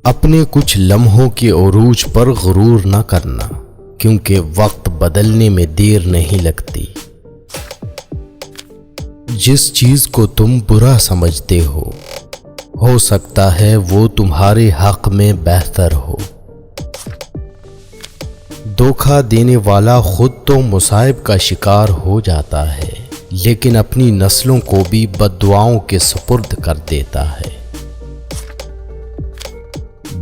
اپنے کچھ لمحوں کے عروج پر غرور نہ کرنا، کیونکہ وقت بدلنے میں دیر نہیں لگتی۔ جس چیز کو تم برا سمجھتے ہو سکتا ہے وہ تمہارے حق میں بہتر ہو۔ دھوکہ دینے والا خود تو مصائب کا شکار ہو جاتا ہے، لیکن اپنی نسلوں کو بھی بددعاؤں کے سپرد کر دیتا ہے۔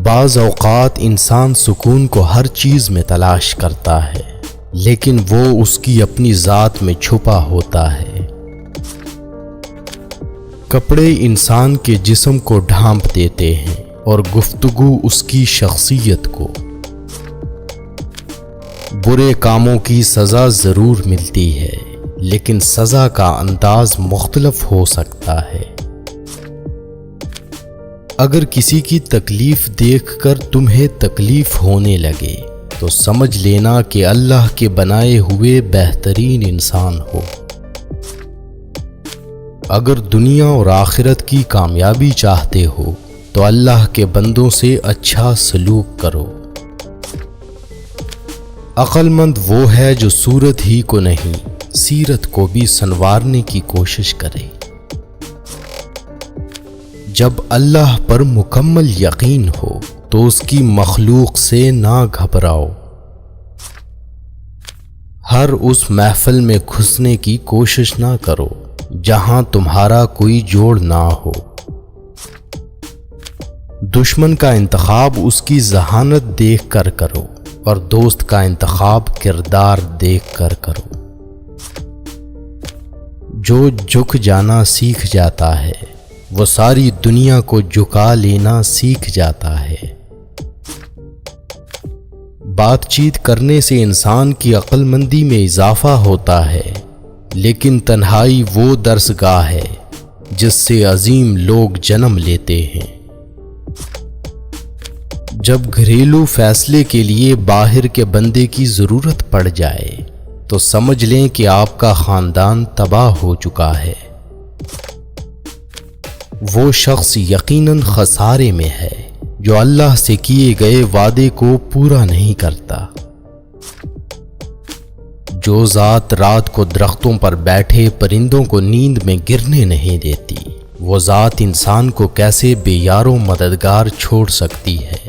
بعض اوقات انسان سکون کو ہر چیز میں تلاش کرتا ہے، لیکن وہ اس کی اپنی ذات میں چھپا ہوتا ہے۔ کپڑے انسان کے جسم کو ڈھانپ دیتے ہیں اور گفتگو اس کی شخصیت کو۔ برے کاموں کی سزا ضرور ملتی ہے، لیکن سزا کا انداز مختلف ہو سکتا ہے۔ اگر کسی کی تکلیف دیکھ کر تمہیں تکلیف ہونے لگے تو سمجھ لینا کہ اللہ کے بنائے ہوئے بہترین انسان ہو۔ اگر دنیا اور آخرت کی کامیابی چاہتے ہو تو اللہ کے بندوں سے اچھا سلوک کرو۔ عقل مند وہ ہے جو صورت ہی کو نہیں، سیرت کو بھی سنوارنے کی کوشش کرے۔ جب اللہ پر مکمل یقین ہو تو اس کی مخلوق سے نہ گھبراؤ۔ ہر اس محفل میں گھسنے کی کوشش نہ کرو جہاں تمہارا کوئی جوڑ نہ ہو۔ دشمن کا انتخاب اس کی ذہانت دیکھ کر کرو، اور دوست کا انتخاب کردار دیکھ کر کرو۔ جو جھک جانا سیکھ جاتا ہے وہ ساری دنیا کو جھکا لینا سیکھ جاتا ہے۔ بات چیت کرنے سے انسان کی عقل مندی میں اضافہ ہوتا ہے، لیکن تنہائی وہ درسگاہ ہے جس سے عظیم لوگ جنم لیتے ہیں۔ جب گھریلو فیصلے کے لیے باہر کے بندے کی ضرورت پڑ جائے تو سمجھ لیں کہ آپ کا خاندان تباہ ہو چکا ہے۔ وہ شخص یقیناً خسارے میں ہے جو اللہ سے کیے گئے وعدے کو پورا نہیں کرتا۔ جو ذات رات کو درختوں پر بیٹھے پرندوں کو نیند میں گرنے نہیں دیتی، وہ ذات انسان کو کیسے بے یار و مددگار چھوڑ سکتی ہے؟